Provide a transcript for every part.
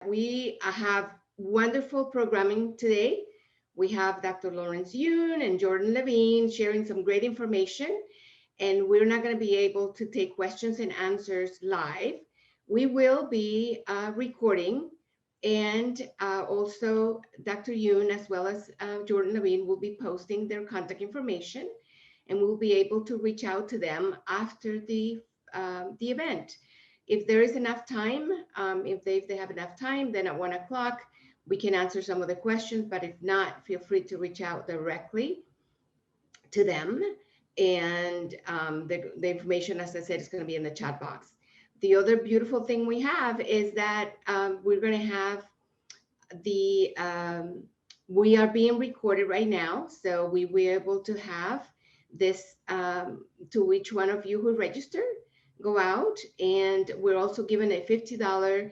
we have wonderful programming today. We have Dr. Lawrence Yoon and Jordan Levine sharing some great information, and we're not going to be able to take questions and answers live. We will be recording, and also Dr. Yoon as well as Jordan Levine will be posting their contact information, and we'll be able to reach out to them after the event. If there is enough time, if they have enough time, then at 1 o'clock, we can answer some of the questions, but if not, feel free to reach out directly to them. And the information, as I said, is going to be in the chat box. The other beautiful thing we have is that we're going to have we are being recorded right now. So we will be able to have this to each one of you who registered, go out, and we're also giving a $50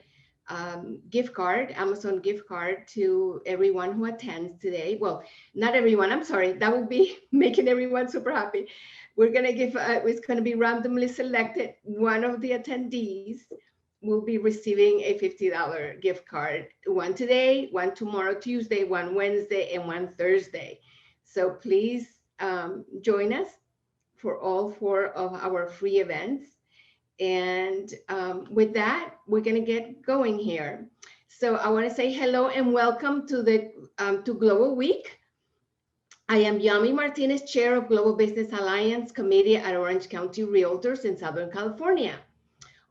gift card, Amazon gift card to everyone who attends today. Well, not everyone, I'm sorry, that would be making everyone super happy. We're gonna give, it's gonna be randomly selected. One of the attendees will be receiving a $50 gift card, one today, one tomorrow, Tuesday, one Wednesday, and one Thursday. So please join us for all 4 of our free events. And with that, we're going to get going here. So I want to say hello and welcome to the to Global Week. I am Yami Martinez, Chair of Global Business Alliance Committee at Orange County Realtors in Southern California.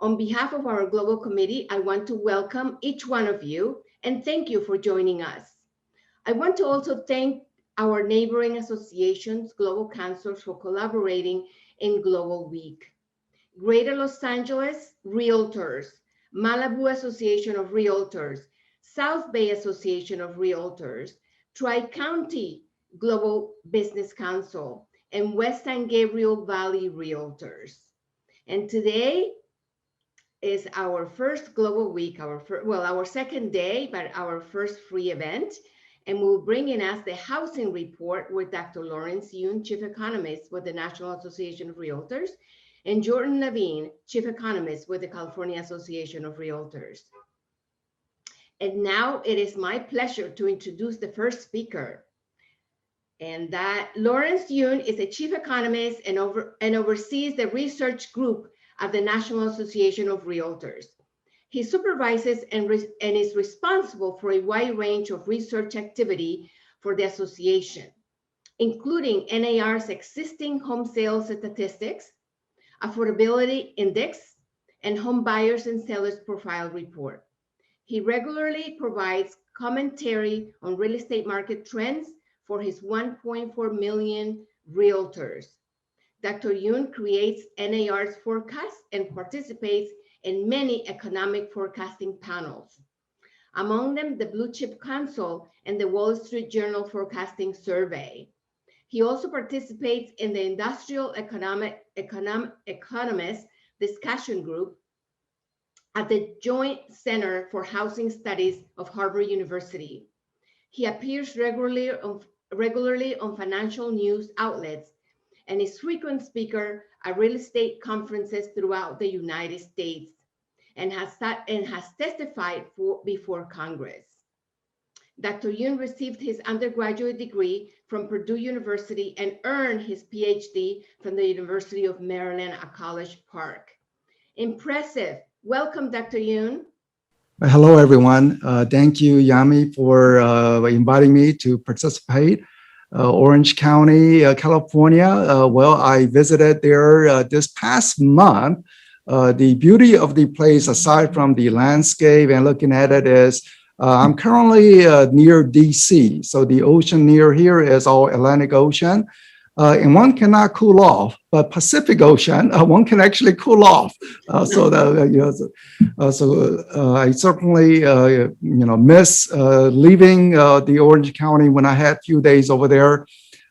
On behalf of our Global Committee, I want to welcome each one of you and thank you for joining us. I want to also thank our neighboring associations, Global Councils, for collaborating in Global Week. Greater Los Angeles Realtors, Malibu Association of Realtors, South Bay Association of Realtors, Tri-County Global Business Council, and West San Gabriel Valley Realtors. And today is our first Global Week, our second day, but our first free event. And we'll bring in us the housing report with Dr. Lawrence Yoon, Chief Economist with the National Association of Realtors, and Jordan Levine, Chief Economist with the California Association of Realtors. And now it is my pleasure to introduce the first speaker. And that Lawrence Yoon is a Chief Economist and oversees the research group of the National Association of Realtors. He supervises and is responsible for a wide range of research activity for the association, including NAR's existing home sales statistics, affordability index, and home buyers and sellers profile report. He regularly provides commentary on real estate market trends for his 1.4 million realtors. Dr. Yoon creates NAR's forecasts and participates in many economic forecasting panels, among them the Blue Chip Council and the Wall Street Journal Forecasting Survey. He also participates in the Industrial Economist Discussion Group at the Joint Center for Housing Studies of Harvard University. He appears regularly on financial news outlets and is frequent speaker at real estate conferences throughout the United States and has testified before Congress. Dr. Yoon received his undergraduate degree from Purdue University and earned his PhD from the University of Maryland at College Park. Impressive. Welcome, Dr. Yoon. Hello, everyone. Thank you, Yami, for inviting me to participate. Orange County, California. Well, I visited there this past month. The beauty of the place, aside from the landscape and looking at it, is I'm currently near DC. So the ocean near here is all Atlantic Ocean. And one cannot cool off, but Pacific Ocean, one can actually cool off. I certainly, miss leaving the Orange County when I had a few days over there.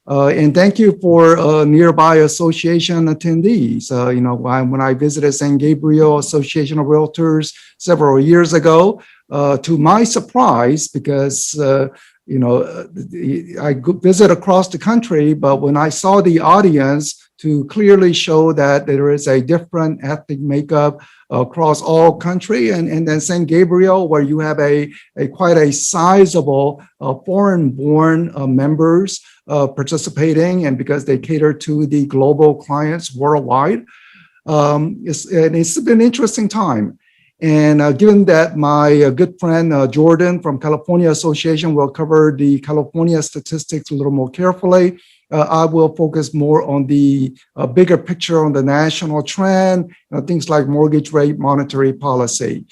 And thank you for nearby association attendees. When I visited San Gabriel Association of Realtors several years ago, to my surprise, because I visit across the country, but when I saw the audience to clearly show that there is a different ethnic makeup across all country. And then St. Gabriel, where you have a quite a sizable foreign-born members participating, and because they cater to the global clients worldwide. It's been an interesting time. And given that my good friend Jordan from California Association will cover the California statistics a little more carefully, I will focus more on the bigger picture on the national trend, things like mortgage rate, monetary policy.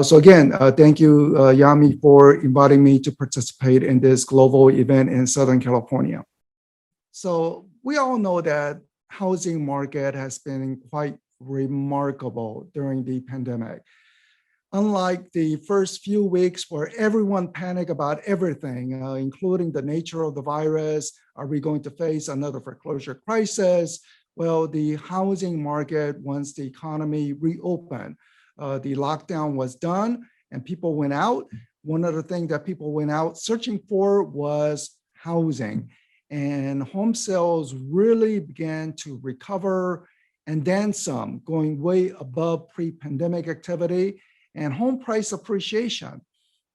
So again, thank you, Yami, for inviting me to participate in this global event in Southern California. So we all know that housing market has been quite remarkable during the pandemic. Unlike the first few weeks where everyone panicked about everything, including the nature of the virus, are we going to face another foreclosure crisis? Well, the housing market, once the economy reopened, the lockdown was done and people went out. One of the things that people went out searching for was housing. And home sales really began to recover and then some, going way above pre-pandemic activity. And home price appreciation.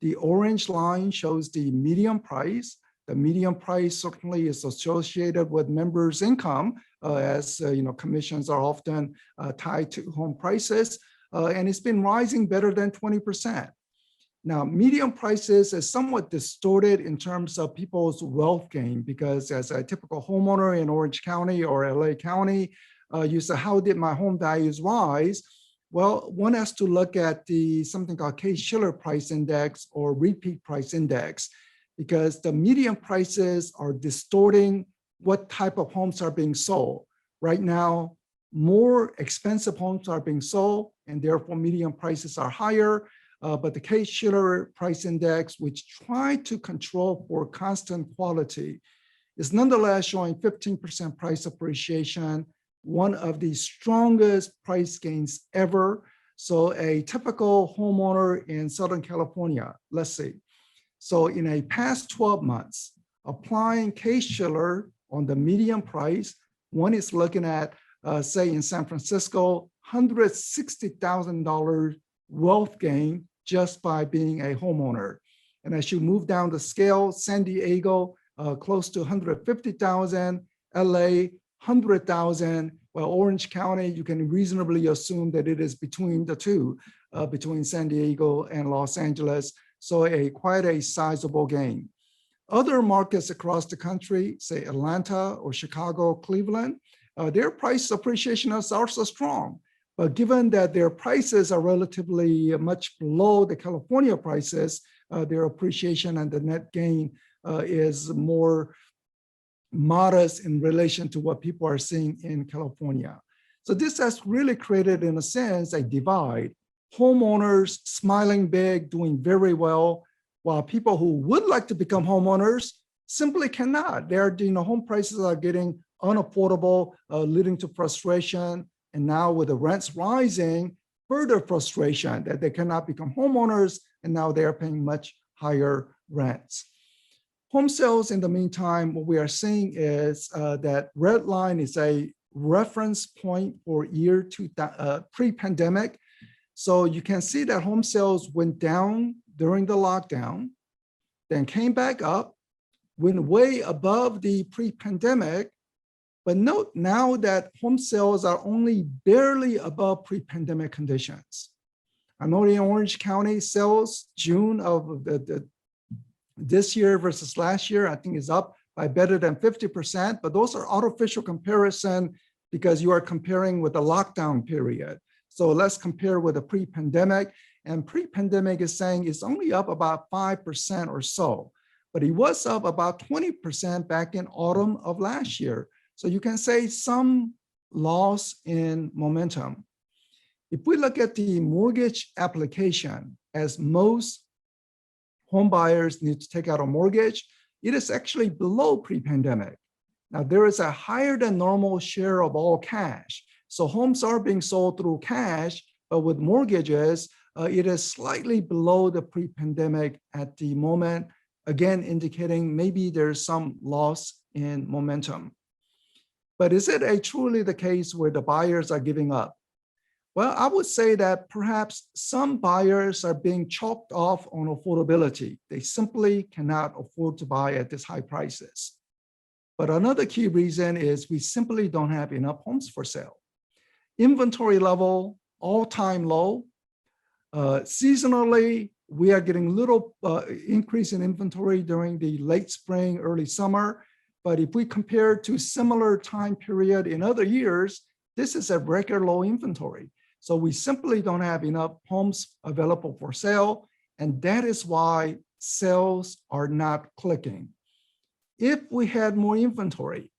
The orange line shows the median price. The median price certainly is associated with members' income, as commissions are often tied to home prices, and it's been rising better than 20%. Now, median prices is somewhat distorted in terms of people's wealth gain, because as a typical homeowner in Orange County or LA County, you say, how did my home values rise? Well, one has to look at something called Case-Shiller price index or repeat price index, because the median prices are distorting what type of homes are being sold. Right now, more expensive homes are being sold, and therefore median prices are higher. But the Case-Shiller price index, which tried to control for constant quality, is nonetheless showing 15% price appreciation, one of the strongest price gains ever. So a typical homeowner in Southern California, let's see. So in a past 12 months, applying Case-Shiller on the median price, one is looking at, say in San Francisco, $160,000 wealth gain just by being a homeowner. And as you move down the scale, San Diego, close to 150,000, LA, 100,000. Well, Orange County, you can reasonably assume that it is between the two, between San Diego and Los Angeles. So quite a sizable gain. Other markets across the country, say Atlanta or Chicago, Cleveland, their price appreciation is also strong. But given that their prices are relatively much below the California prices, their appreciation and the net gain is more modest in relation to what people are seeing in California. So this has really created, in a sense, a divide. Homeowners smiling big, doing very well, while people who would like to become homeowners simply cannot. Home prices are getting unaffordable, leading to frustration. And now with the rents rising, further frustration that they cannot become homeowners, and now they are paying much higher rents. Home sales, in the meantime, what we are seeing is that red line is a reference point for year pre-pandemic. So you can see that home sales went down during the lockdown, then came back up, went way above the pre-pandemic. But note now that home sales are only barely above pre-pandemic conditions. I know in Orange County, sales June of this year versus last year, I think is up by better than 50%, but those are artificial comparison because you are comparing with the lockdown period. So let's compare with the pre-pandemic, and pre-pandemic is saying it's only up about 5% or so, but it was up about 20% back in autumn of last year. So you can say some loss in momentum. If we look at the mortgage application, as most home buyers need to take out a mortgage, it is actually below pre-pandemic. Now, there is a higher than normal share of all cash. So homes are being sold through cash, but with mortgages, it is slightly below the pre-pandemic at the moment, again, indicating maybe there's some loss in momentum. But is it truly the case where the buyers are giving up? Well, I would say that perhaps some buyers are being chalked off on affordability. They simply cannot afford to buy at these high prices. But another key reason is we simply don't have enough homes for sale. Inventory level, all-time low. Seasonally, we are getting little increase in inventory during the late spring, early summer. But if we compare to similar time period in other years, this is a record low inventory. So we simply don't have enough homes available for sale. And that is why sales are not clicking. If we had more inventory,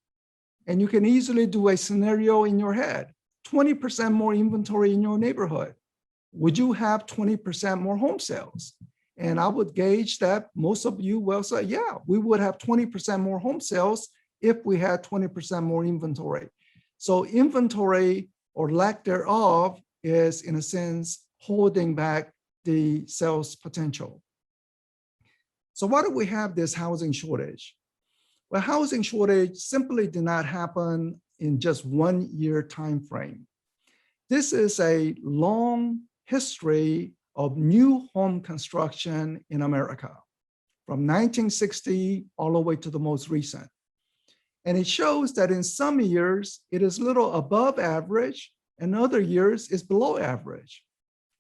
and you can easily do a scenario in your head, 20% more inventory in your neighborhood, would you have 20% more home sales? And I would gauge that most of you will say, yeah, we would have 20% more home sales if we had 20% more inventory. So inventory or lack thereof is, in a sense, holding back the sales potential. So why do we have this housing shortage? Well, housing shortage simply did not happen in just 1 year time frame. This is a long history of new home construction in America, from 1960 all the way to the most recent. And it shows that in some years, it is little above average, and other years is below average.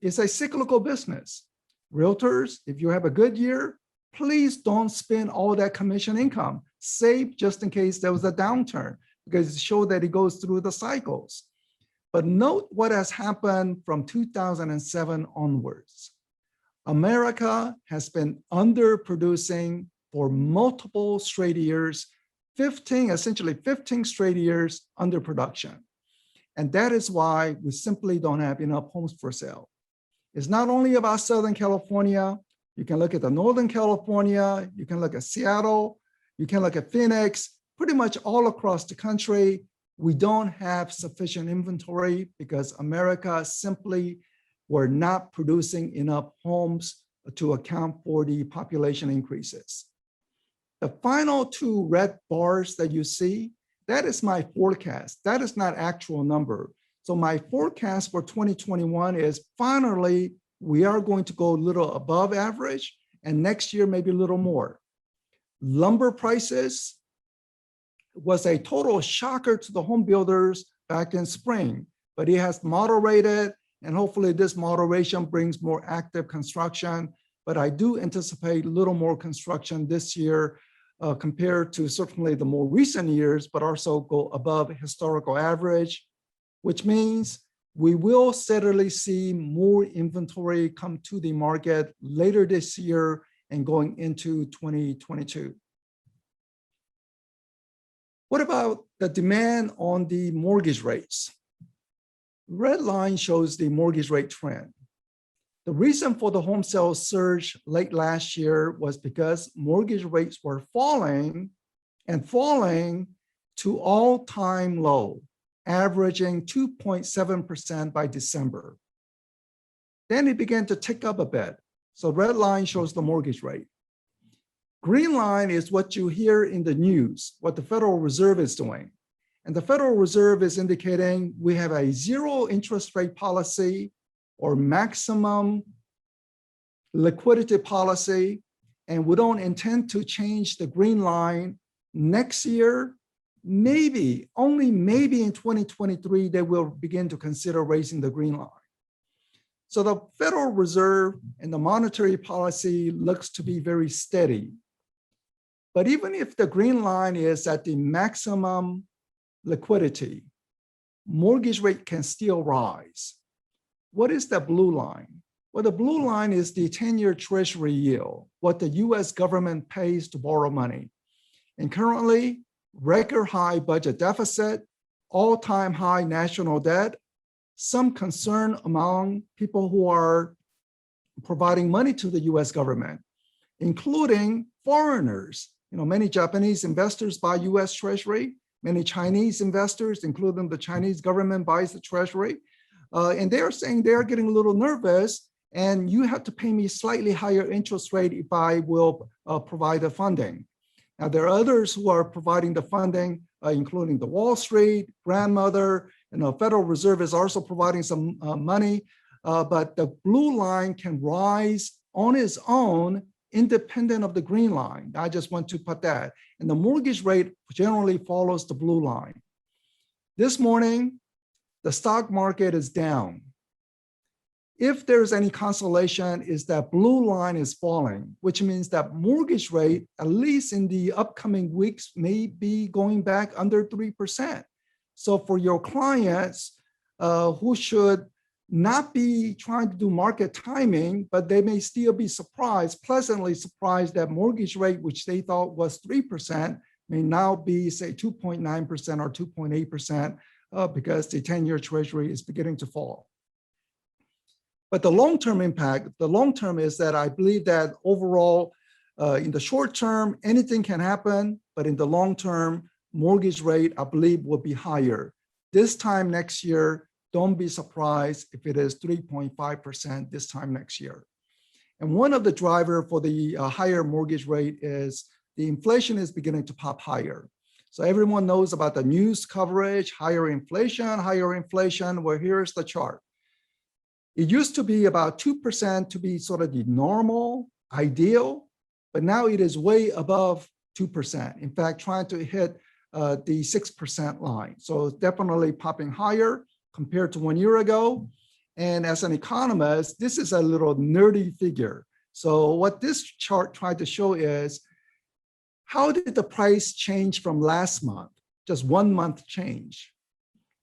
It's a cyclical business. Realtors, if you have a good year, please don't spend all that commission income. Save just in case there was a downturn, because it shows that it goes through the cycles. But note what has happened from 2007 onwards. America has been underproducing for multiple straight years, essentially 15 straight years underproduction. And that is why we simply don't have enough homes for sale. It's not only about Southern California. You can look at the Northern California, you can look at Seattle, you can look at Phoenix, pretty much all across the country. We don't have sufficient inventory because America simply were not producing enough homes to account for the population increases. The final two red bars that you see, that is my forecast. That is not actual number. So my forecast for 2021 is finally, we are going to go a little above average, and next year, maybe a little more. Lumber prices was a total shocker to the home builders back in spring, but it has moderated, and hopefully this moderation brings more active construction. But I do anticipate a little more construction this year compared to certainly the more recent years, but also go above historical average, which means we will steadily see more inventory come to the market later this year and going into 2022. What about the demand on the mortgage rates? Red line shows the mortgage rate trend. The reason for the home sales surge late last year was because mortgage rates were falling to all-time low, averaging 2.7% by December. Then it began to tick up a bit. So red line shows the mortgage rate. Green line is what you hear in the news, what the Federal Reserve is doing. And the Federal Reserve is indicating we have a zero interest rate policy or maximum liquidity policy, and we don't intend to change the green line next year. Maybe, only maybe in 2023, they will begin to consider raising the green line. So the Federal Reserve and the monetary policy looks to be very steady. But even if the green line is at the maximum liquidity, mortgage rate can still rise. What is the blue line? Well, the blue line is the 10-year Treasury yield, what the US government pays to borrow money. And currently, record high budget deficit, all-time high national debt, some concern among people who are providing money to the US government, including foreigners. Many Japanese investors buy US Treasury, many Chinese investors, including the Chinese government, buys the Treasury. And they're saying they're getting a little nervous, and you have to pay me slightly higher interest rate if I will provide the funding. Now, there are others who are providing the funding including the Wall Street, grandmother, Federal Reserve is also providing some money, but the blue line can rise on its own independent of the green line. I just want to put that. And the mortgage rate generally follows the blue line. This morning, the stock market is down. If there's any consolation, is that blue line is falling, which means that mortgage rate, at least in the upcoming weeks, may be going back under 3%. So for your clients who should not be trying to do market timing, but they may still be surprised, pleasantly surprised that mortgage rate, which they thought was 3%, may now be, say, 2.9% or 2.8% because the 10-year treasury is beginning to fall. But the long-term impact, the long-term is that I believe that overall, in the short term, anything can happen, but in the long term, mortgage rate, I believe, will be higher. This time next year, don't be surprised if it is 3.5% this time next year. And one of the drivers for the higher mortgage rate is the inflation is beginning to pop higher. So everyone knows about the news coverage, higher inflation. Well, here's the chart. It used to be about 2% to be sort of the normal, ideal, but now it is way above 2%. In fact, trying to hit the 6% line. So it's definitely popping higher compared to 1 year ago. And as an economist, this is a little nerdy figure. So what this chart tried to show is, how did the price change from last month? Just 1 month change.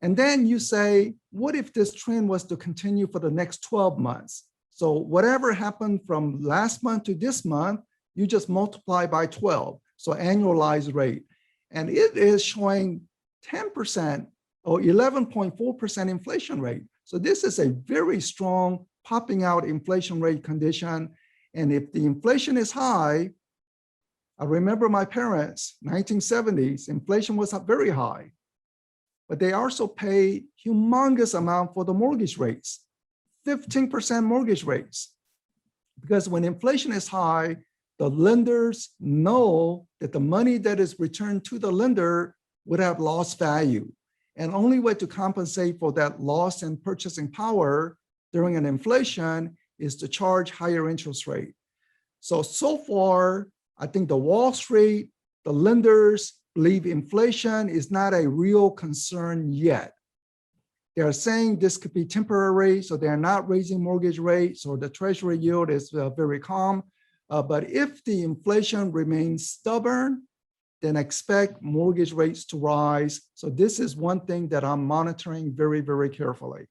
And then you say, what if this trend was to continue for the next 12 months? So whatever happened from last month to this month, you just multiply by 12. So annualized rate. And it is showing 10% or 11.4% inflation rate. So this is a very strong popping out inflation rate condition. And if the inflation is high, I remember my parents, 1970s, inflation was very high, but they also pay humongous amount for the mortgage rates, 15% mortgage rates. Because when inflation is high, the lenders know that the money that is returned to the lender would have lost value. And only way to compensate for that loss in purchasing power during an inflation is to charge higher interest rate. So far, I think the Wall Street, the lenders believe inflation is not a real concern yet. They are saying this could be temporary, so they're not raising mortgage rates, or the treasury yield is very calm. But if the inflation remains stubborn, then expect mortgage rates to rise. So this is one thing that I'm monitoring very, very carefully.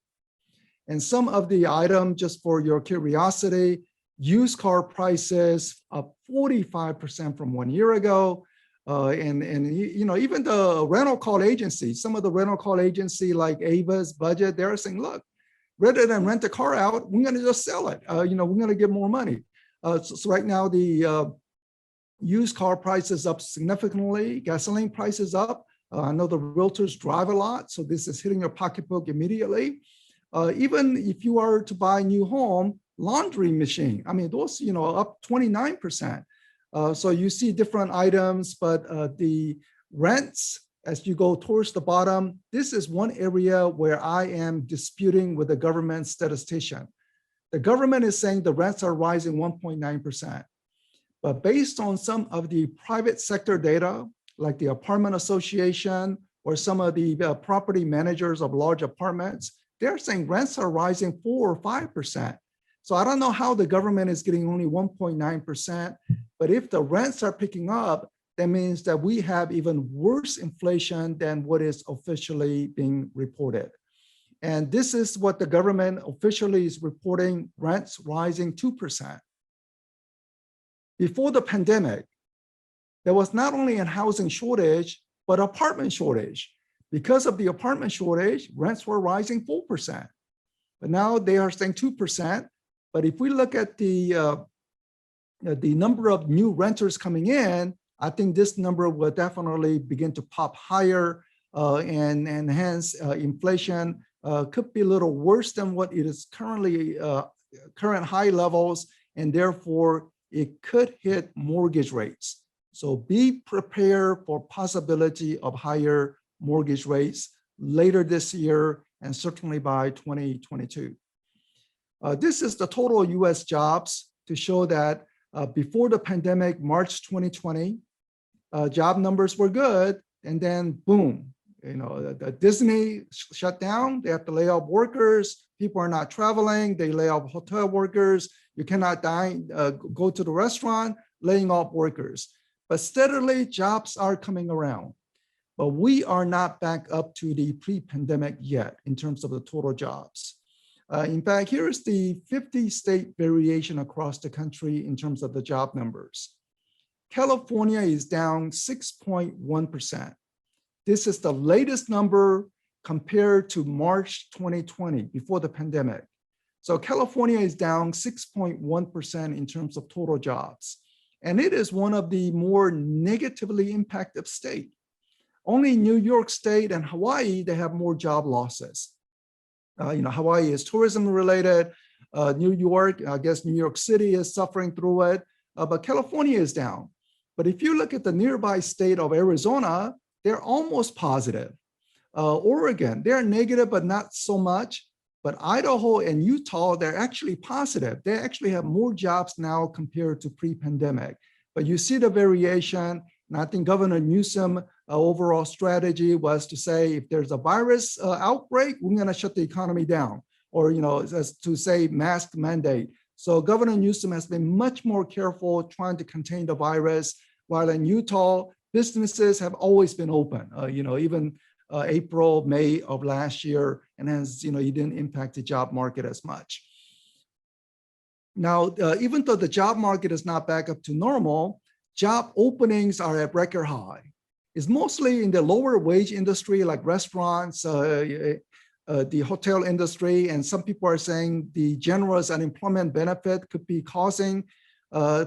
And some of the items, just for your curiosity, used car prices up 45% from 1 year ago. And even the rental car agency, some of the rental car agency like Ava's Budget, they're saying, look, rather than rent the car out, we're going to just sell it. We're going to get more money. So right now, the used car prices up significantly, gasoline prices up. I know the realtors drive a lot, so this is hitting your pocketbook immediately. Even if you are to buy a new home, laundry machine, I mean, those, up 29%. So you see different items, but the rents, as you go towards the bottom, this is one area where I am disputing with the government statistician. The government is saying the rents are rising 1.9%. But based on some of the private sector data, like the apartment association or some of the property managers of large apartments, they're saying rents are rising 4 or 5%. So I don't know how the government is getting only 1.9%, but if the rents are picking up, that means that we have even worse inflation than what is officially being reported. And this is what the government officially is reporting, rents rising 2%. Before the pandemic, there was not only a housing shortage, but apartment shortage. Because of the apartment shortage, rents were rising 4%. But now they are saying 2%. But if we look at the number of new renters coming in, I think this number will definitely begin to pop higher, and hence inflation could be a little worse than what it is currently, current high levels, and therefore it could hit mortgage rates. So be prepared for possibility of higher mortgage rates later this year and certainly by 2022. This is the total US jobs to show that before the pandemic, March 2020, job numbers were good, and then boom, the Disney shut down. They have to lay off workers. People are not traveling. They lay off hotel workers. You cannot dine, go to the restaurant, laying off workers. But steadily, jobs are coming around. But we are not back up to the pre-pandemic yet in terms of the total jobs. In fact, here is the 50-state variation across the country in terms of the job numbers. California is down 6.1%. This is the latest number compared to March 2020, before the pandemic. So California is down 6.1% in terms of total jobs. And it is one of the more negatively impacted states. Only New York State and Hawaii, they have more job losses. Hawaii is tourism related. New York, I guess New York City is suffering through it, but California is down. But if you look at the nearby state of Arizona, they're almost positive. Oregon, they're negative, but not so much. But Idaho and Utah, they're actually positive. They actually have more jobs now compared to pre-pandemic. But you see the variation. And I think Governor Newsom overall strategy was to say, if there's a virus outbreak, we're going to shut the economy down, or as to say mask mandate. So Governor Newsom has been much more careful trying to contain the virus, while in Utah, businesses have always been open, even April, May of last year, and hence, it didn't impact the job market as much. Now, even though the job market is not back up to normal, job openings are at record high. It's mostly in the lower wage industry, like restaurants, the hotel industry, and some people are saying the generous unemployment benefit could be causing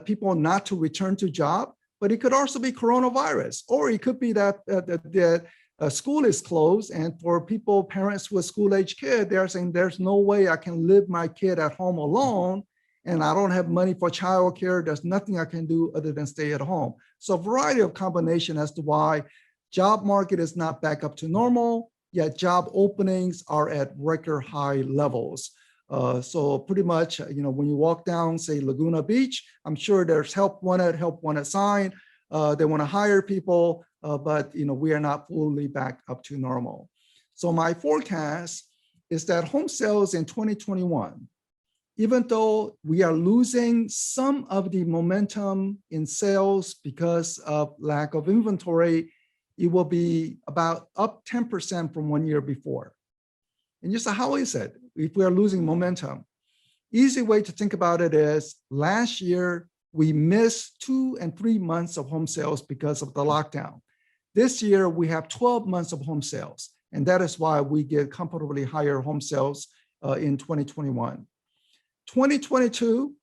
people not to return to job, but it could also be coronavirus, or it could be that the school is closed, and for people, parents with school-age kids, they're saying there's no way I can leave my kid at home alone, and I don't have money for childcare. There's nothing I can do other than stay at home. So a variety of combination as to why job market is not back up to normal, yet job openings are at record high levels. So pretty much, when you walk down, say, Laguna Beach, I'm sure there's help wanted sign. They want to hire people, but we are not fully back up to normal. So my forecast is that home sales in 2021, even though we are losing some of the momentum in sales because of lack of inventory, it will be about up 10% from 1 year before. And you say, how is it if we are losing momentum? Easy way to think about it is last year, we missed 2 and 3 months of home sales because of the lockdown. This year, we have 12 months of home sales. And that is why we get comfortably higher home sales in 2021. 2022,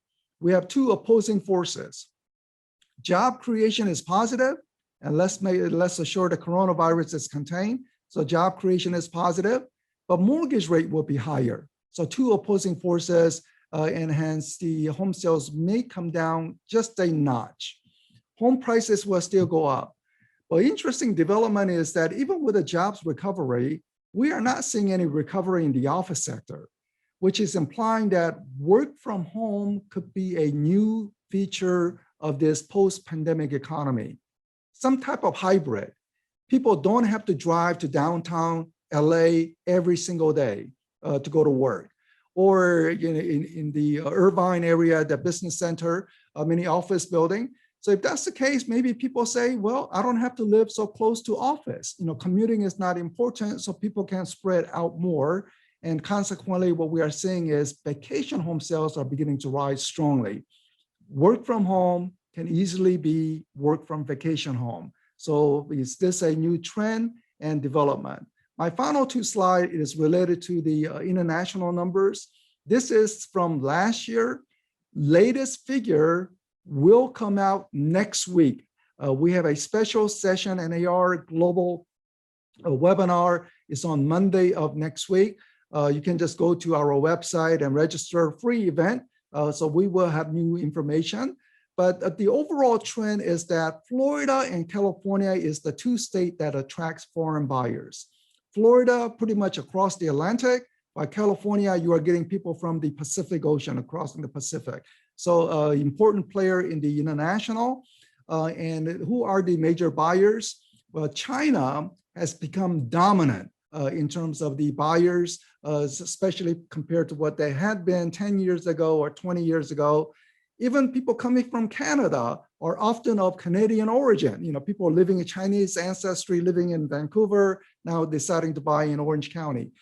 we have two opposing forces. Job creation is positive, and let's assure the coronavirus is contained. So job creation is positive, but mortgage rate will be higher. So two opposing forces, and hence the home sales may come down just a notch. Home prices will still go up. But interesting development is that even with a jobs recovery, we are not seeing any recovery in the office sector, which is implying that work from home could be a new feature of this post-pandemic economy. Some type of hybrid. People don't have to drive to downtown LA every single day to go to work. Or in the Irvine area, the business center, many office building. So if that's the case, maybe people say, well, I don't have to live so close to office. Commuting is not important, so people can spread out more. And consequently, what we are seeing is vacation home sales are beginning to rise strongly. Work from home can easily be work from vacation home. So is this a new trend and development? My final two slides is related to the international numbers. This is from last year. Latest figure will come out next week. We have a special session, NAR Global webinar. It's on Monday of next week. You can just go to our website and register a free event. So we will have new information. But the overall trend is that Florida and California is the two states that attracts foreign buyers. Florida, pretty much across the Atlantic, while California, you are getting people from the Pacific Ocean, crossing the Pacific. So important player in the international. And who are the major buyers? Well, China has become dominant in terms of the buyers, especially compared to what they had been 10 years ago or 20 years ago. Even people coming from Canada are often of Canadian origin. You know, people living in Chinese ancestry, living in Vancouver, now deciding to buy in Orange County.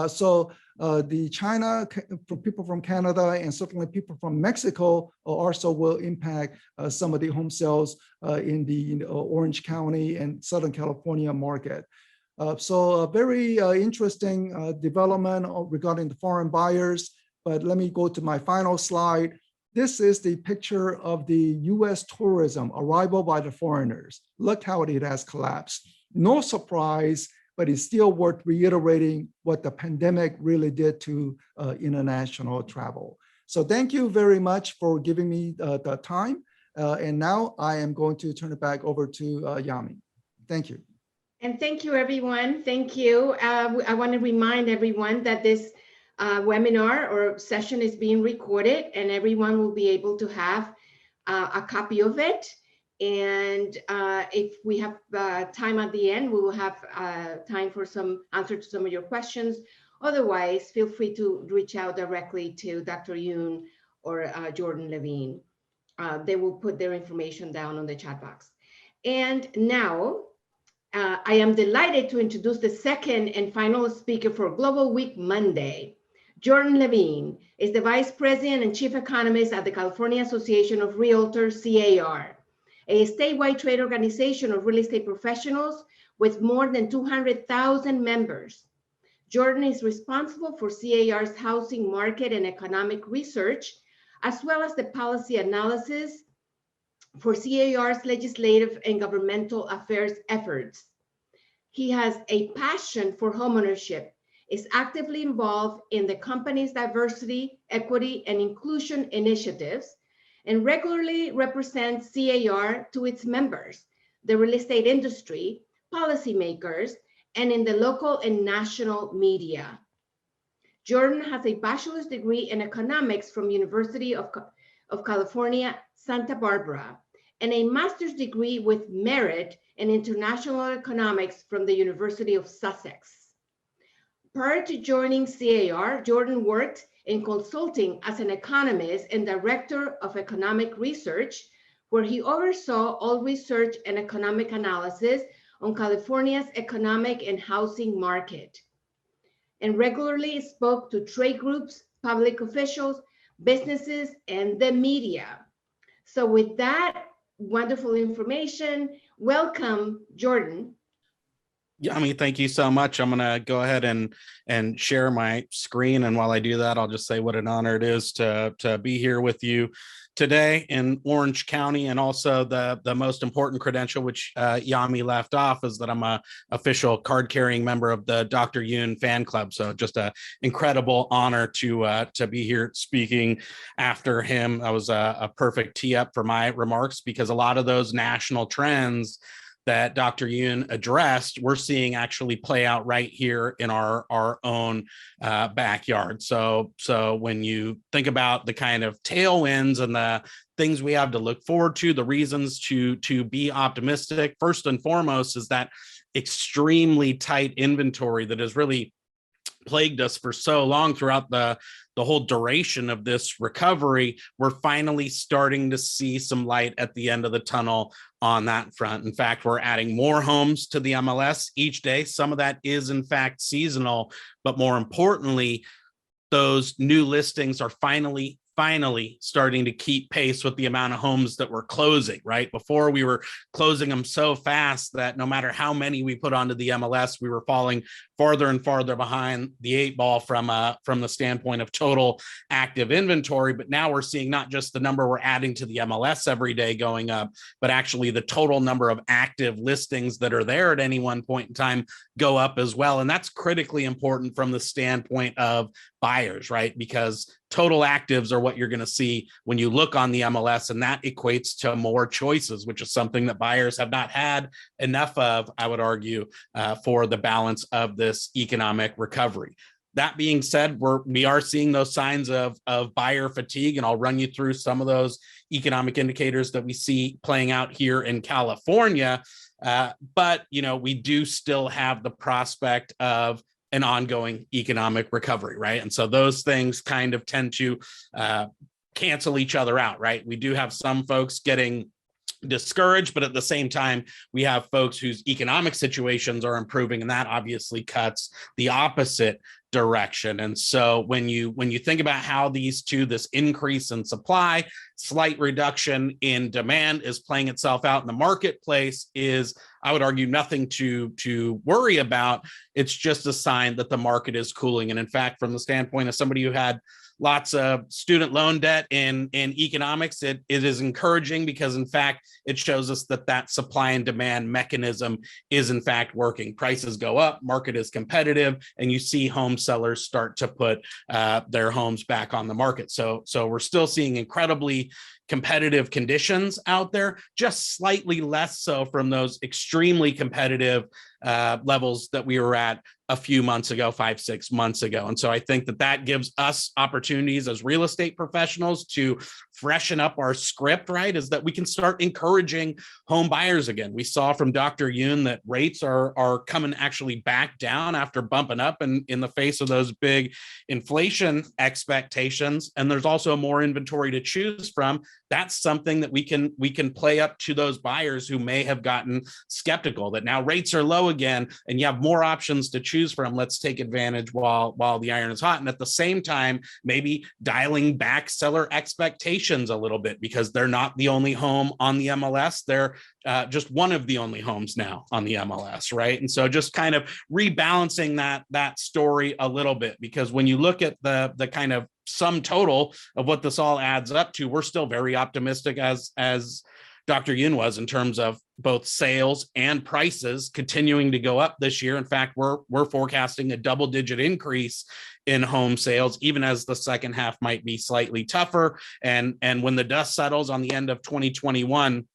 So the China, from people from Canada and certainly people from Mexico also will impact some of the home sales in the Orange County and Southern California market. So a very interesting development regarding the foreign buyers. But let me go to my final slide. This is the picture of the US tourism arrival by the foreigners. Look how it has collapsed. No surprise, but it's still worth reiterating what the pandemic really did to international travel. So thank you very much for giving me the time. And now I am going to turn it back over to Yami. Thank you. And thank you, everyone. Thank you. I want to remind everyone that this webinar or session is being recorded, and everyone will be able to have a copy of it. And if we have time at the end, we will have time for some answer to some of your questions. Otherwise, feel free to reach out directly to Dr. Yoon or Jordan Levine. They will put their information down on the chat box. And now, I am delighted to introduce the second and final speaker for Global Week Monday. Jordan Levine is the Vice President and Chief Economist at the California Association of Realtors, CAR, a statewide trade organization of real estate professionals with more than 200,000 members. Jordan is responsible for CAR's housing market and economic research, as well as the policy analysis for CAR's legislative and governmental affairs efforts. He has a passion for homeownership, is actively involved in the company's diversity, equity, and inclusion initiatives, and regularly represents CAR to its members, the real estate industry, policymakers, and in the local and national media. Jordan has a bachelor's degree in economics from University of California, Santa Barbara, and a master's degree with merit in international economics from the University of Sussex. Prior to joining CAR, Jordan worked in consulting as an economist and director of economic research, where he oversaw all research and economic analysis on California's economic and housing market, and regularly spoke to trade groups, public officials, businesses, and the media. So with that wonderful information, welcome, Jordan. Yami, thank you so much. I'm going to go ahead and share my screen. And while I do that, I'll just say what an honor it is to be here with you today in Orange County. And also the most important credential, which Yami left off, is that I'm an official card-carrying member of the Dr. Yoon fan club. So just an incredible honor to be here speaking after him. That was a perfect tee up for my remarks, because a lot of those national trends that Dr. Yoon addressed, we're seeing actually play out right here in our own backyard. So when you think about the kind of tailwinds and the things we have to look forward to, the reasons to be optimistic, first and foremost is that extremely tight inventory that has really plagued us for so long throughout the whole duration of this recovery. We're finally starting to see some light at the end of the tunnel on that front. In fact, we're adding more homes to the MLS each day. Some of that is in fact seasonal, but more importantly, those new listings are finally starting to keep pace with the amount of homes that we're closing, right? Before, we were closing them so fast that no matter how many we put onto the MLS, we were falling farther and farther behind the 8 ball from the standpoint of total active inventory. But now we're seeing not just the number we're adding to the MLS every day going up, but actually the total number of active listings that are there at any one point in time go up as well. And that's critically important from the standpoint of buyers, right? Because total actives are what you're going to see when you look on the MLS, and that equates to more choices, which is something that buyers have not had enough of, I would argue, for the balance of this economic recovery. That being said, we are seeing those signs of buyer fatigue, and I'll run you through some of those economic indicators that we see playing out here in California. But we do still have the prospect of an ongoing economic recovery, right? And so those things kind of tend to cancel each other out, right? We do have some folks getting discouraged, but at the same time, we have folks whose economic situations are improving, and that obviously cuts the opposite direction. And so when you think about how these two, this increase in supply, slight reduction in demand, is playing itself out in the marketplace, is, I would argue, nothing to worry about. It's just a sign that the market is cooling. And in fact, from the standpoint of somebody who had lots of student loan debt in economics, it is encouraging, because in fact, it shows us that supply and demand mechanism is in fact working. Prices go up, market is competitive, and you see home sellers start to put their homes back on the market. So we're still seeing incredibly competitive conditions out there, just slightly less so from those extremely competitive levels that we were at a few months ago, 5-6 months ago. And so I think that gives us opportunities as real estate professionals to freshen up our script, right? Is that we can start encouraging home buyers again. We saw from Dr. Yoon that rates are coming actually back down after bumping up in the face of those big inflation expectations. And there's also more inventory to choose from. That's something that we can play up to those buyers who may have gotten skeptical that now rates are low again and you have more options to choose from. Let's take advantage while the iron is hot. And at the same time, maybe dialing back seller expectations a little bit, because they're not the only home on the MLS. They're just one of the only homes now on the MLS, right? And so just kind of rebalancing that story a little bit, because when you look at the kind of sum total of what this all adds up to, we're still very optimistic, as Dr. Yoon was, in terms of both sales and prices continuing to go up this year. In fact, we're forecasting a double-digit increase in home sales, even as the second half might be slightly tougher. And when the dust settles on the end of 2021,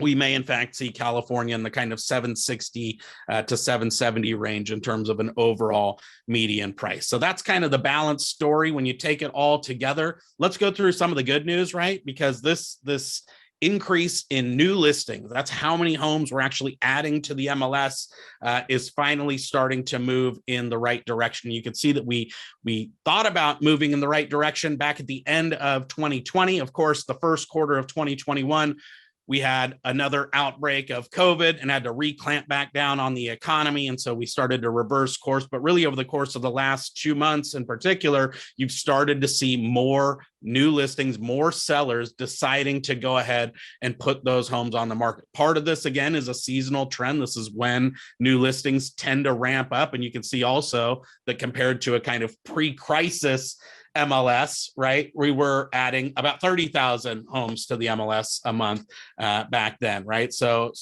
we may in fact see California in the kind of 760 to 770 range in terms of an overall median price. So that's kind of the balanced story when you take it all together. Let's go through some of the good news, right? Because this increase in new listings, that's how many homes we're actually adding to the MLS, is finally starting to move in the right direction. You can see that we thought about moving in the right direction back at the end of 2020. Of course, the first quarter of 2021, we had another outbreak of COVID and had to reclamp back down on the economy. And so we started to reverse course. But really, over the course of the last 2 months in particular, you've started to see more new listings, more sellers deciding to go ahead and put those homes on the market. Part of this, again, is a seasonal trend. This is when new listings tend to ramp up. And you can see also that compared to a kind of pre-crisis MLS, right, we were adding about 30,000 homes to the MLS a month back then, right? So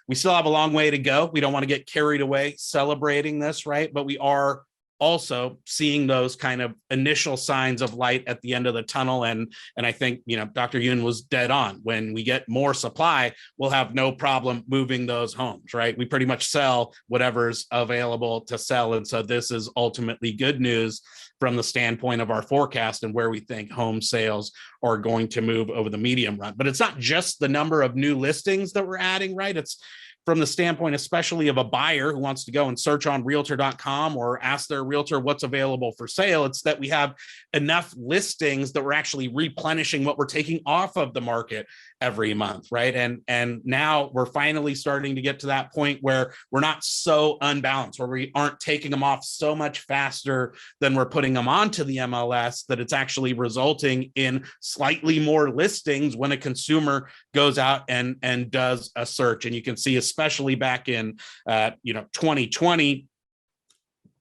we still have a long way to go. We don't want to get carried away celebrating this, right? But we are also seeing those kind of initial signs of light at the end of the tunnel. And I think, Dr. Yoon was dead on. When we get more supply, we'll have no problem moving those homes, right? We pretty much sell whatever's available to sell. And so this is ultimately good news from the standpoint of our forecast and where we think home sales are going to move over the medium run. But it's not just the number of new listings that we're adding, right? It's from the standpoint, especially of a buyer who wants to go and search on realtor.com or ask their realtor what's available for sale. It's that we have enough listings that we're actually replenishing what we're taking off of the market every month, right? And now we're finally starting to get to that point where we're not so unbalanced, where we aren't taking them off so much faster than we're putting them onto the MLS, that it's actually resulting in slightly more listings when a consumer goes out and does a search. And you can see, especially back in 2020,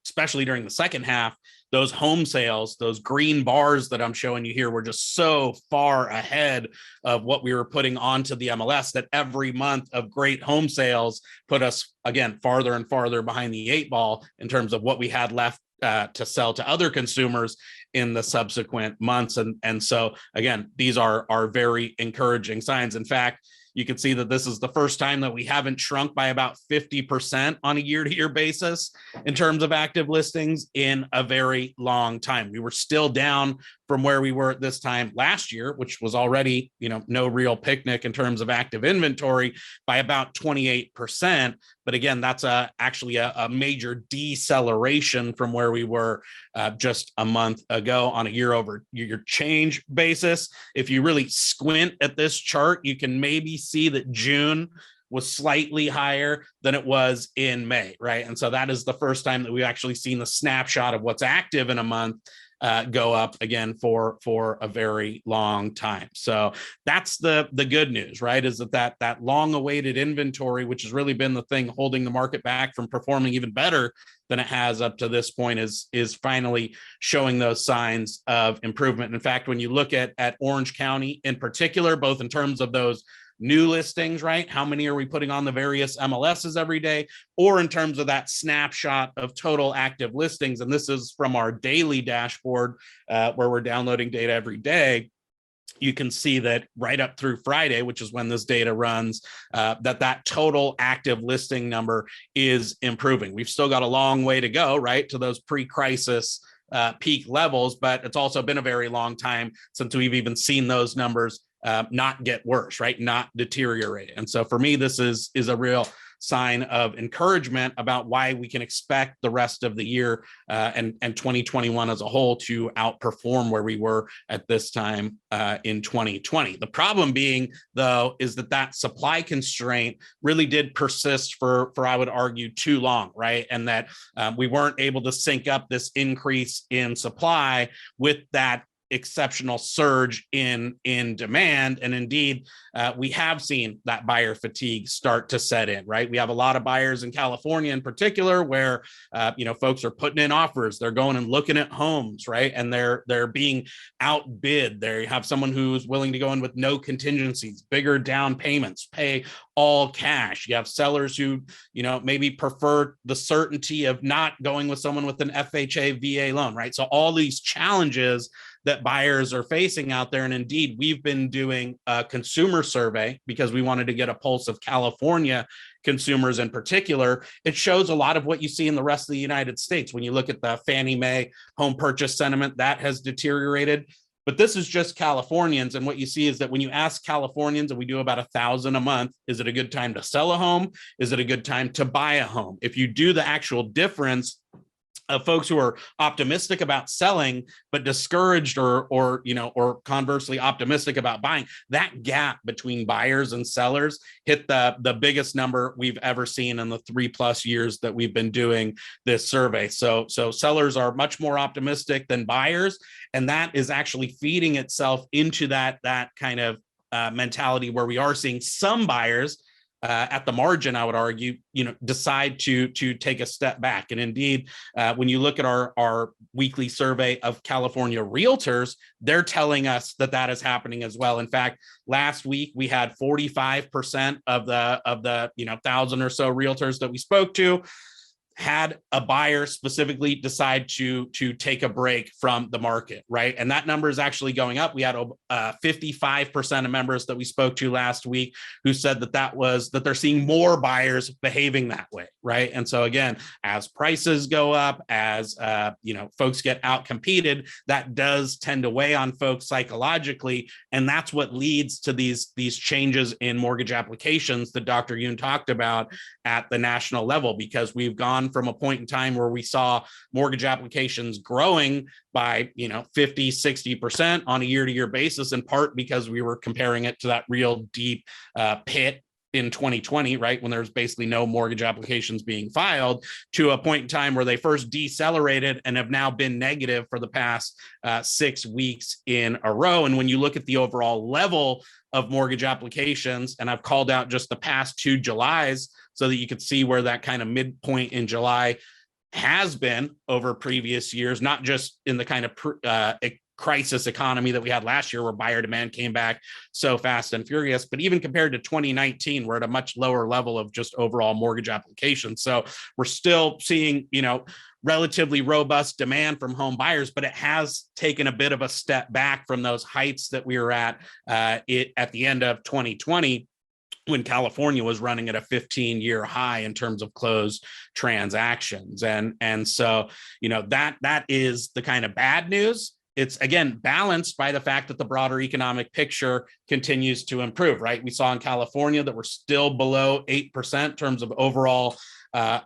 especially during the second half, those home sales, those green bars that I'm showing you here, were just so far ahead of what we were putting onto the MLS that every month of great home sales put us, again, farther and farther behind the 8 ball in terms of what we had left to sell to other consumers in the subsequent months. And so, again, these are very encouraging signs. In fact, you can see that this is the first time that we haven't shrunk by about 50% on a year-to-year basis in terms of active listings in a very long time. We were still down from where we were at this time last year, which was already, no real picnic in terms of active inventory, by about 28%. But again, that's actually a major deceleration from where we were just a month ago on a year-over-year change basis. If you really squint at this chart, you can maybe see that June was slightly higher than it was in May, right? And so that is the first time that we've actually seen the snapshot of what's active in a month go up again for a very long time. So that's the good news, right? Is that long awaited inventory, which has really been the thing holding the market back from performing even better than it has up to this point, is finally showing those signs of improvement. In fact, when you look at Orange County in particular, both in terms of those new listings, right? How many are we putting on the various MLSs every day, or in terms of that snapshot of total active listings? And this is from our daily dashboard where we're downloading data every day. You can see that right up through Friday, which is when this data runs, that total active listing number is improving. We've still got a long way to go, right, to those pre-crisis peak levels, but it's also been a very long time since we've even seen those numbers not get worse, right? Not deteriorate. And so for me, this is a real sign of encouragement about why we can expect the rest of the year and 2021 as a whole to outperform where we were at this time in 2020. The problem being, though, is that supply constraint really did persist for I would argue too long, right? And that we weren't able to sync up this increase in supply with that exceptional surge in demand. And indeed, we have seen that buyer fatigue start to set in, right? We have a lot of buyers in California in particular where, folks are putting in offers, they're going and looking at homes, right? And they're being outbid. They have someone who's willing to go in with no contingencies, bigger down payments, pay all cash. You have sellers who, maybe prefer the certainty of not going with someone with an FHA VA loan, right? So all these challenges that buyers are facing out there. And indeed, we've been doing a consumer survey because we wanted to get a pulse of California consumers in particular. It shows a lot of what you see in the rest of the United States. When you look at the Fannie Mae home purchase sentiment, that has deteriorated. But this is just Californians. And what you see is that when you ask Californians, and we do about 1,000 a month, is it a good time to sell a home? Is it a good time to buy a home? If you do the actual difference of folks who are optimistic about selling, but discouraged or conversely optimistic about buying, that gap between buyers and sellers hit the biggest number we've ever seen in the 3+ years that we've been doing this survey. So sellers are much more optimistic than buyers, and that is actually feeding itself into that kind of mentality where we are seeing some buyers at the margin, I would argue, decide to take a step back. And indeed, when you look at our weekly survey of California realtors, they're telling us that is happening as well. In fact, last week we had 45% of the 1,000 or so realtors that we spoke to had a buyer specifically decide to take a break from the market, right? And that number is actually going up. We had 55% of members that we spoke to last week who said that they're seeing more buyers behaving that way, right? And so again, as prices go up, as folks get out competed, that does tend to weigh on folks psychologically, and that's what leads to these changes in mortgage applications that Dr. Yoon talked about at the national level, because we've gone from a point in time where we saw mortgage applications growing by 50-60% on a year-to-year basis, in part because we were comparing it to that real deep pit in 2020, right, when there's basically no mortgage applications being filed, to a point in time where they first decelerated and have now been negative for the past 6 weeks in a row. And when you look at the overall level of mortgage applications, and I've called out just the past 2 Julys so that you could see where that kind of midpoint in July has been over previous years, not just in the kind of crisis economy that we had last year where buyer demand came back so fast and furious, but even compared to 2019, we're at a much lower level of just overall mortgage applications. So we're still seeing, relatively robust demand from home buyers, but it has taken a bit of a step back from those heights that we were at at the end of 2020, when California was running at a 15-year high in terms of closed transactions. And so, that is the kind of bad news. It's, again, balanced by the fact that the broader economic picture continues to improve, right? We saw in California that we're still below 8% in terms of overall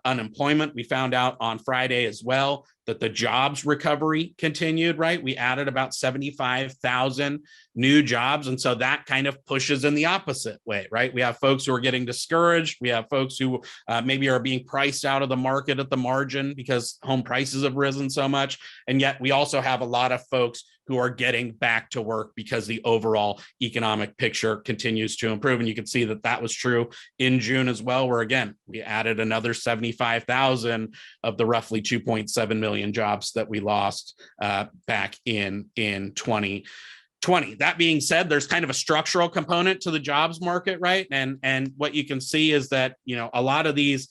unemployment. We found out on Friday as well that the jobs recovery continued, right? We added about 75,000 new jobs. And so that kind of pushes in the opposite way, right? We have folks who are getting discouraged. We have folks who maybe are being priced out of the market at the margin because home prices have risen so much. And yet we also have a lot of folks who are getting back to work because the overall economic picture continues to improve. And you can see that that was true in June as well, where, again, we added another 75,000 of the roughly 2.7 million jobs that we lost back in 2020. That being said, there's kind of a structural component to the jobs market, right? And what you can see is that, a lot of these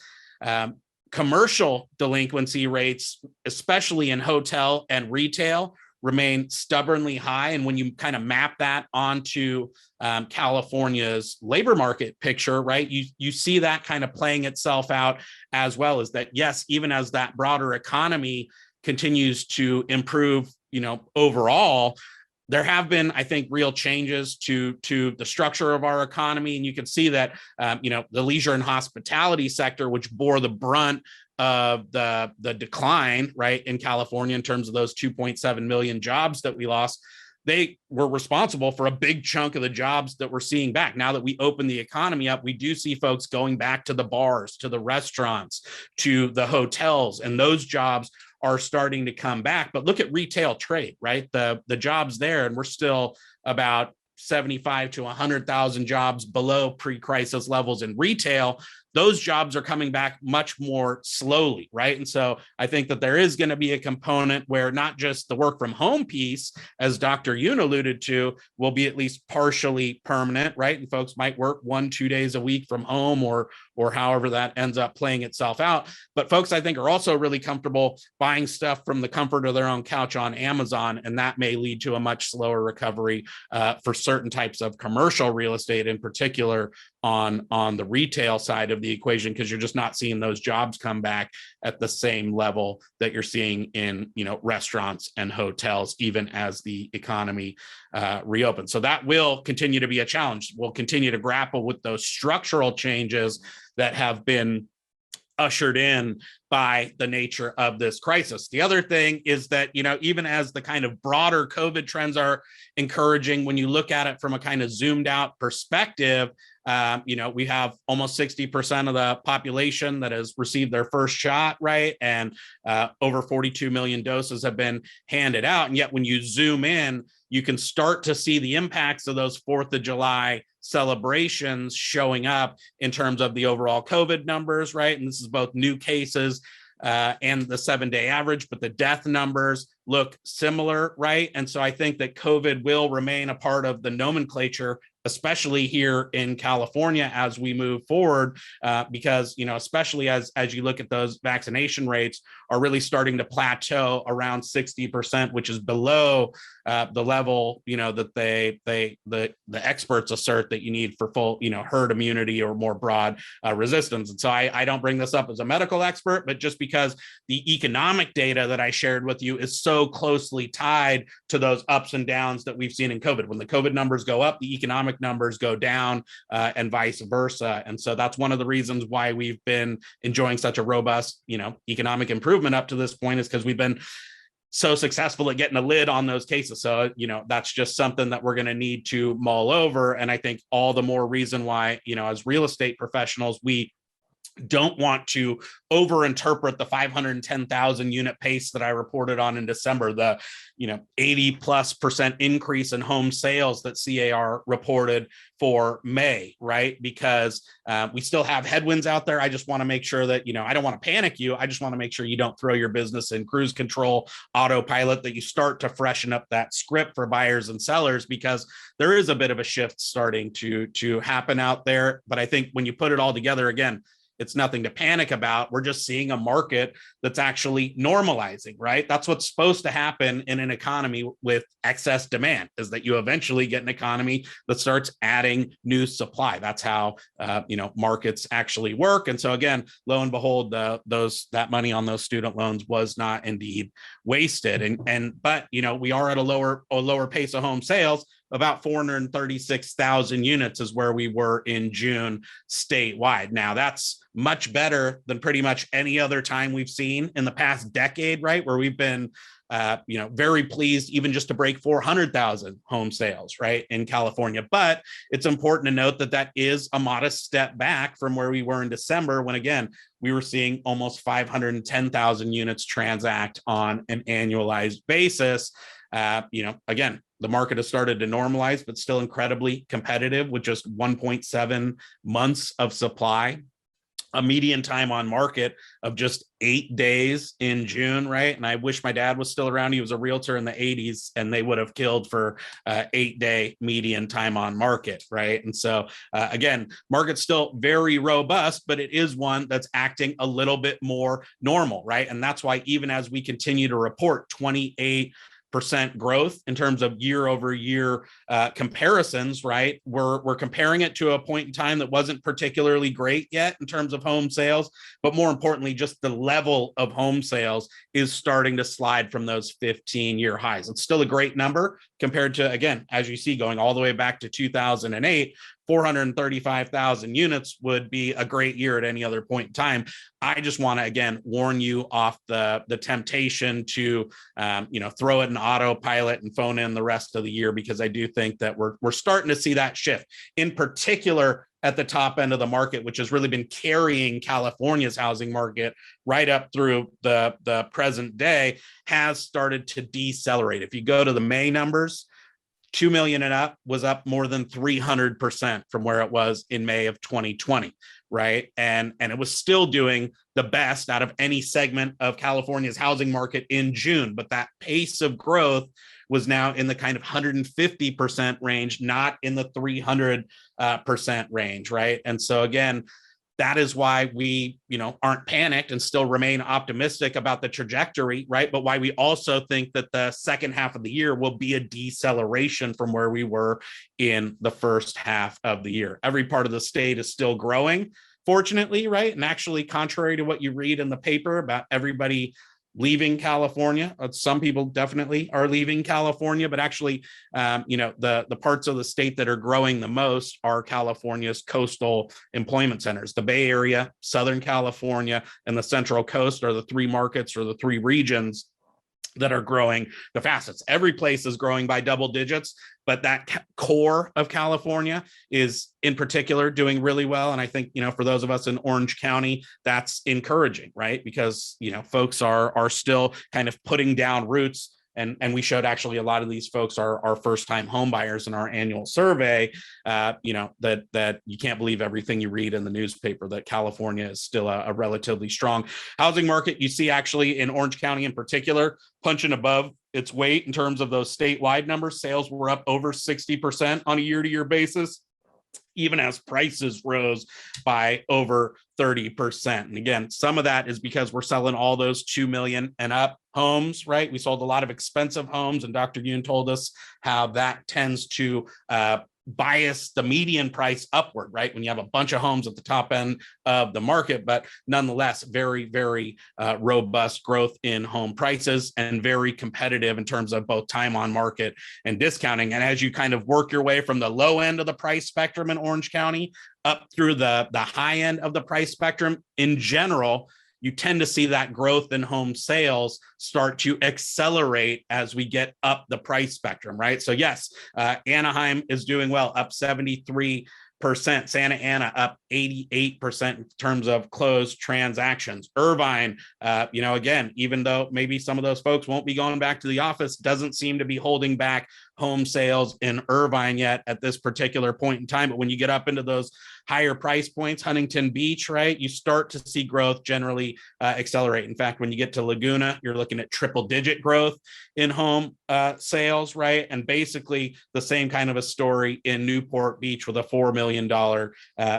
commercial delinquency rates, especially in hotel and retail, remain stubbornly high. And when you kind of map that onto California's labor market picture, right, you see that kind of playing itself out as well. Is that, yes, even as that broader economy continues to improve, overall, there have been, I think, real changes to the structure of our economy. And you can see that, the leisure and hospitality sector, which bore the brunt of the decline, right, in California in terms of those 2.7 million jobs that we lost, they were responsible for a big chunk of the jobs that we're seeing back. Now that we open the economy up, we do see folks going back to the bars, to the restaurants, to the hotels, and those jobs are starting to come back. But look at retail trade, right? The jobs there, and we're still about 75 to 100,000 jobs below pre-crisis levels in retail. Those jobs are coming back much more slowly, right? And so I think that there is going to be a component where not just the work from home piece, as Dr. Yoon alluded to, will be at least partially permanent, right? And folks might work 1-2 days a week from home or however that ends up playing itself out. But folks, I think, are also really comfortable buying stuff from the comfort of their own couch on Amazon, and that may lead to a much slower recovery for certain types of commercial real estate, in particular on the retail side of the equation, because you're just not seeing those jobs come back at the same level that you're seeing in restaurants and hotels, even as the economy reopens. So that will continue to be a challenge. We'll continue to grapple with those structural changes that have been ushered in by the nature of this crisis. The other thing is that, even as the kind of broader COVID trends are encouraging, when you look at it from a kind of zoomed out perspective, we have almost 60% of the population that has received their first shot, right? And over 42 million doses have been handed out. And yet when you zoom in, you can start to see the impacts of those 4th of July celebrations showing up in terms of the overall COVID numbers, right? And this is both new cases and the 7-day average, but the death numbers look similar, right? And so I think that COVID will remain a part of the nomenclature, especially here in California as we move forward, because, especially as you look at those vaccination rates are really starting to plateau around 60%, which is below the level, that the experts assert that you need for full, herd immunity or more broad resistance. And so I don't bring this up as a medical expert, but just because the economic data that I shared with you is so closely tied to those ups and downs that we've seen in COVID. When the COVID numbers go up, the economic numbers go down, and vice versa. And so that's one of the reasons why we've been enjoying such a robust, economic improvement up to this point, is because we've been so successful at getting a lid on those cases. So, that's just something that we're going to need to mull over. And I think all the more reason why, as real estate professionals, we don't want to overinterpret the 510,000 unit pace that I reported on in December, the 80+% increase in home sales that CAR reported for May, right? Because we still have headwinds out there. I just want to make sure that, I don't want to panic you. I just want to make sure you don't throw your business in cruise control, autopilot, that you start to freshen up that script for buyers and sellers, because there is a bit of a shift starting to happen out there. But I think when you put it all together, again, it's nothing to panic about. We're just seeing a market that's actually normalizing, right? That's what's supposed to happen in an economy with excess demand, is that you eventually get an economy that starts adding new supply. That's how markets actually work. And so again, lo and behold, that money on those student loans was not indeed wasted. But we are at a lower pace of home sales. About 436,000 units is where we were in June statewide. Now, that's much better than pretty much any other time we've seen in the past decade, right? Where we've been, very pleased even just to break 400,000 home sales, right, in California. But it's important to note that that is a modest step back from where we were in December, when, again, we were seeing almost 510,000 units transact on an annualized basis. Again, the market has started to normalize, but still incredibly competitive with just 1.7 months of supply, a median time on market of just 8 days in June, right? And I wish my dad was still around. He was a realtor in the 80s, and they would have killed for 8-day median time on market, right? And so again, market's still very robust, but it is one that's acting a little bit more normal, right? And that's why even as we continue to report 28% growth in terms of year over year comparisons, right? We're comparing it to a point in time that wasn't particularly great yet in terms of home sales, but more importantly, just the level of home sales is starting to slide from those 15-year highs. It's still a great number compared to, again, as you see, going all the way back to 2008, 435,000 units would be a great year at any other point in time. I just want to, again, warn you off the temptation to, throw it in autopilot and phone in the rest of the year, because I do think that we're starting to see that shift, in particular at the top end of the market, which has really been carrying California's housing market right up through the present day, has started to decelerate. If you go to the May numbers, 2 million and up was up more than 300% from where it was in May of 2020, right? And it was still doing the best out of any segment of California's housing market in June. But that pace of growth was now in the kind of 150% range, not in the 300% range, right? And so again, that is why we, aren't panicked and still remain optimistic about the trajectory, right? But why we also think that the second half of the year will be a deceleration from where we were in the first half of the year. Every part of the state is still growing, fortunately, right? And actually, contrary to what you read in the paper about everybody leaving California, some people definitely are leaving California, but actually, the parts of the state that are growing the most are California's coastal employment centers. The Bay Area, Southern California, and the Central Coast are the three markets or the three regions that are growing the fastest. Every place is growing by double digits, but that core of California is in particular doing really well. And I think, for those of us in Orange County, that's encouraging, right? Because, folks are still kind of putting down roots. And we showed actually a lot of these folks are first-time home buyers in our annual survey, that you can't believe everything you read in the newspaper, that California is still a relatively strong housing market. You see actually in Orange County in particular, punching above its weight in terms of those statewide numbers. Sales were up over 60% on a year-to-year basis, even as prices rose by over 30%. And again, some of that is because we're selling all those 2 million and up homes, right? We sold a lot of expensive homes, and Dr. Yoon told us how that tends to bias the median price upward, right? When you have a bunch of homes at the top end of the market, but nonetheless, very, very robust growth in home prices and very competitive in terms of both time on market and discounting. And as you kind of work your way from the low end of the price spectrum in Orange County up through the high end of the price spectrum, in general, you tend to see that growth in home sales start to accelerate as we get up the price spectrum, right? So yes, Anaheim is doing well, up 73%, Santa Ana up 88% in terms of closed transactions. Irvine, again, even though maybe some of those folks won't be going back to the office, doesn't seem to be holding back home sales in Irvine yet at this particular point in time. But when you get up into those higher price points, Huntington Beach, right, you start to see growth generally accelerate. In fact, when you get to Laguna, you're looking at triple digit growth in home sales, right? And basically the same kind of a story in Newport Beach with a $4 million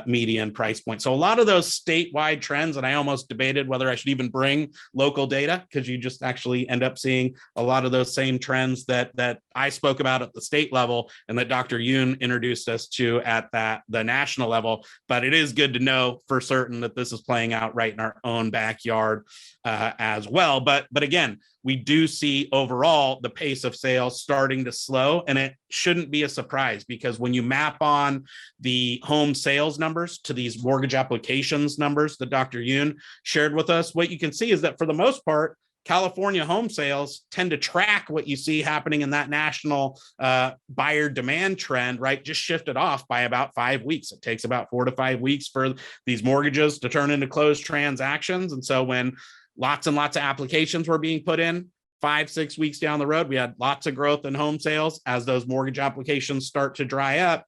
median price point. So a lot of those statewide trends, and I almost debated whether I should even bring local data, because you just actually end up seeing a lot of those same trends that I spoke about at the state level and that Dr. Yoon introduced us to at the national level. But it is good to know for certain that this is playing out right in our own backyard as well. But again, we do see overall the pace of sales starting to slow, and it shouldn't be a surprise, because when you map on the home sales numbers to these mortgage applications numbers that Dr. Yoon shared with us, what you can see is that for the most part, California home sales tend to track what you see happening in that national buyer demand trend, right? Just shifted off by about 5 weeks. It takes about 4 to 5 weeks for these mortgages to turn into closed transactions. And so when lots and lots of applications were being put in 5-6 weeks down the road, we had lots of growth in home sales. As those mortgage applications start to dry up,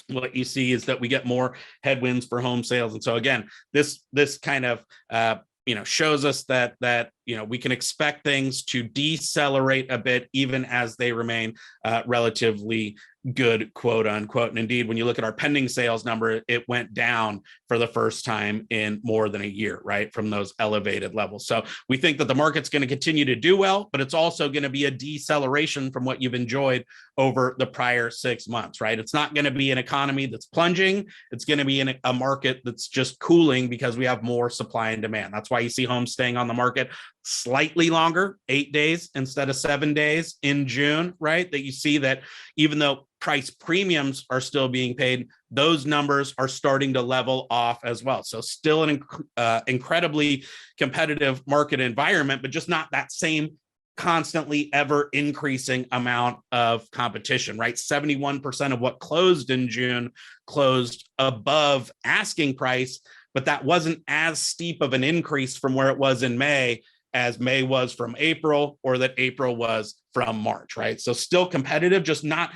what you see is that we get more headwinds for home sales. And so again, this kind of shows us that we can expect things to decelerate a bit, even as they remain relatively good, quote unquote. And indeed, when you look at our pending sales number, it went down for the first time in more than a year, right, from those elevated levels. So we think that the market's going to continue to do well, but it's also going to be a deceleration from what you've enjoyed over the prior 6 months, right? It's not going to be an economy that's plunging. It's going to be in a market that's just cooling because we have more supply and demand. That's why you see homes staying on the market slightly longer, 8 days instead of 7 days in June, right? That you see that even though price premiums are still being paid, those numbers are starting to level off as well. So still an incredibly competitive market environment, but just not that same constantly ever increasing amount of competition, right? 71% of what closed in June closed above asking price, but that wasn't as steep of an increase from where it was in May as May was from April, or that April was from March, right? So still competitive, just not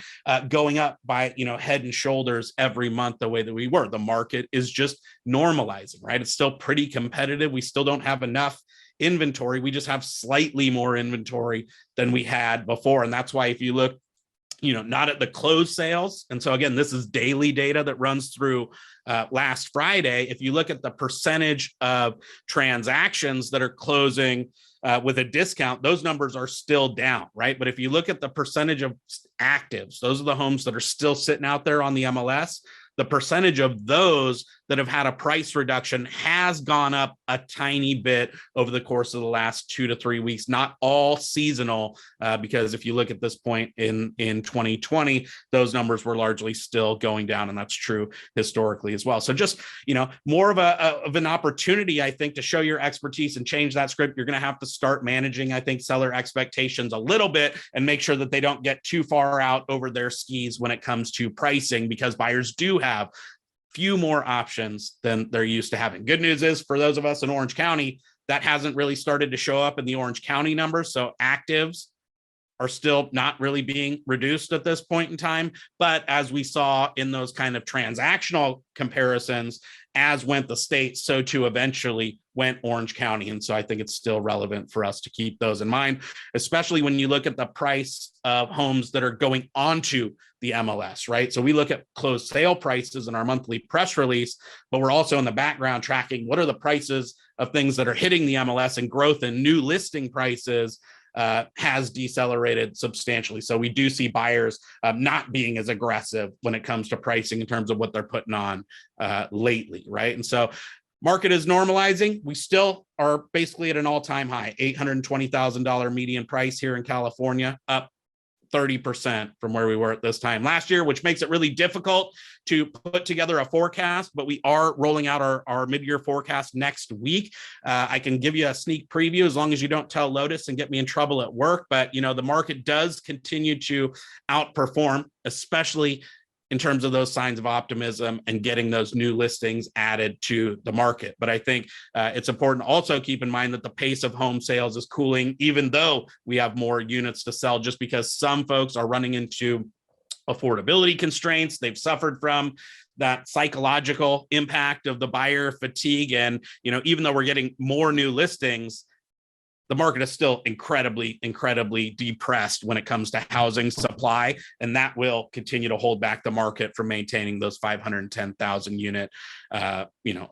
going up by, head and shoulders every month the way that we were. The market is just normalizing, right? It's still pretty competitive. We still don't have enough inventory. We just have slightly more inventory than we had before. And that's why if you look, not at the closed sales. And so again, this is daily data that runs through last Friday. If you look at the percentage of transactions that are closing with a discount, those numbers are still down, right? But if you look at the percentage of actives, those are the homes that are still sitting out there on the MLS. The percentage of those that have had a price reduction has gone up a tiny bit over the course of the last 2 to 3 weeks, not all seasonal, because if you look at this point in 2020, those numbers were largely still going down, and that's true historically as well. So just, more of an opportunity, I think, to show your expertise and change that script. You're going to have to start managing, I think, seller expectations a little bit and make sure that they don't get too far out over their skis when it comes to pricing, because buyers do have few more options than they're used to having. Good news is, for those of us in Orange County, that hasn't really started to show up in the Orange County numbers. So actives are still not really being reduced at this point in time. But as we saw in those kind of transactional comparisons, as went the state, so too eventually went Orange County. And so I think it's still relevant for us to keep those in mind, especially when you look at the price of homes that are going onto the MLS, right? So we look at closed sale prices in our monthly press release, but we're also in the background tracking what are the prices of things that are hitting the MLS, and growth in new listing prices has decelerated substantially. So we do see buyers not being as aggressive when it comes to pricing in terms of what they're putting on lately, right? And so market is normalizing. We still are basically at an all-time high, $820,000 median price here in California, up 30% from where we were at this time last year, which makes it really difficult to put together a forecast, but we are rolling out our mid-year forecast next week. I can give you a sneak preview as long as you don't tell Lotus and get me in trouble at work, but the market does continue to outperform, especially in terms of those signs of optimism and getting those new listings added to the market. But I think it's important to also keep in mind that the pace of home sales is cooling, even though we have more units to sell, just because some folks are running into affordability constraints. They've suffered from that psychological impact of the buyer fatigue. And, even though we're getting more new listings, the market is still incredibly depressed when it comes to housing supply, and that will continue to hold back the market from maintaining those 510,000 unit,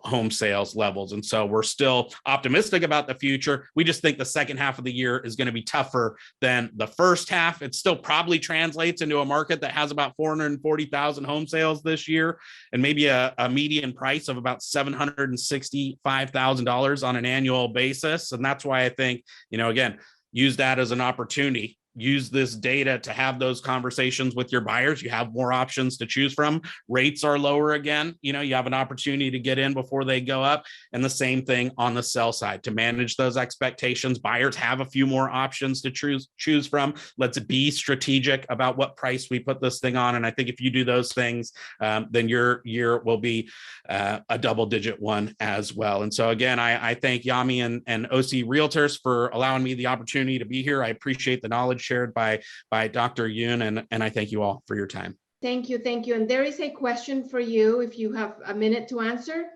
home sales levels. And so we're still optimistic about the future. We just think the second half of the year is going to be tougher than the first half. It still probably translates into a market that has about 440,000 home sales this year, and maybe a median price of about $765,000 on an annual basis. And that's why I think, again, use that as an opportunity. Use this data to have those conversations with your buyers. You have more options to choose from. Rates are lower again. You have an opportunity to get in before they go up. And the same thing on the sell side to manage those expectations. Buyers have a few more options to choose from. Let's be strategic about what price we put this thing on. And I think if you do those things, then your year will be a double-digit one as well. And so again, I thank Yami and OC Realtors for allowing me the opportunity to be here. I appreciate the knowledge shared by Dr. Yoon, and I thank you all for your time. Thank you. And there is a question for you if you have a minute to answer.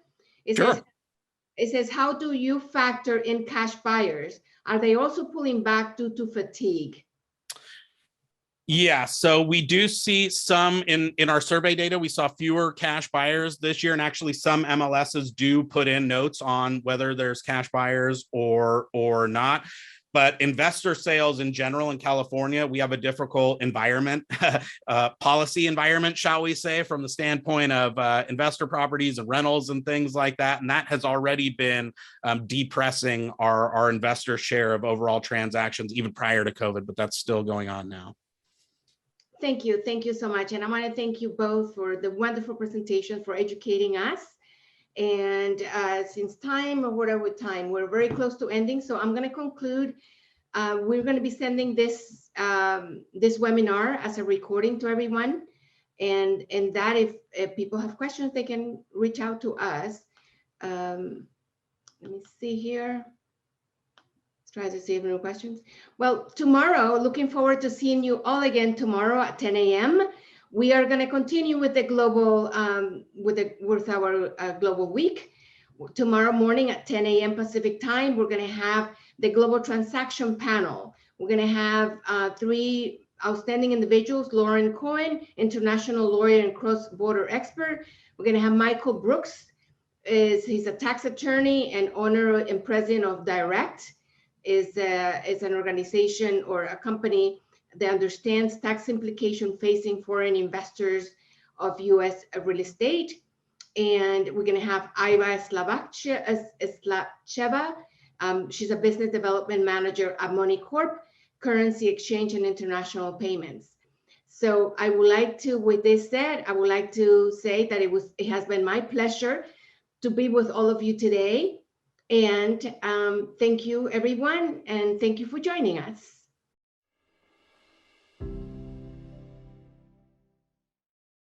Sure. It says, how do you factor in cash buyers? Are they also pulling back due to fatigue? Yeah, so we do see some in our survey data. We saw fewer cash buyers this year, and actually some MLSs do put in notes on whether there's cash buyers or not. But investor sales in general in California, we have a difficult environment, policy environment, shall we say, from the standpoint of investor properties and rentals and things like that. And that has already been depressing our investor share of overall transactions even prior to COVID, but that's still going on now. Thank you. Thank you so much. And I want to thank you both for the wonderful presentation, for educating us. And since we're very close to ending, so I'm going to conclude. We're going to be sending this webinar as a recording to everyone, and that if people have questions, they can reach out to us. Let me see here. Let's try to see if there are questions. Well, tomorrow, looking forward to seeing you all again tomorrow at 10 a.m. We are going to continue with the global with our global week. Tomorrow morning at 10 a.m. Pacific time, we're going to have the global transaction panel. We're going to have three outstanding individuals: Lauren Cohen, international lawyer and cross-border expert. We're going to have Michael Brooks. He's a tax attorney and owner and president of Direct. Is an organization or a company that understands tax implication facing foreign investors of U.S. real estate. And we're going to have Iva Slavcheva. She's a business development manager at Money Corp, currency exchange and international payments. So I would like to, with this said, I would like to say that it has been my pleasure to be with all of you today. And thank you, everyone, and thank you for joining us.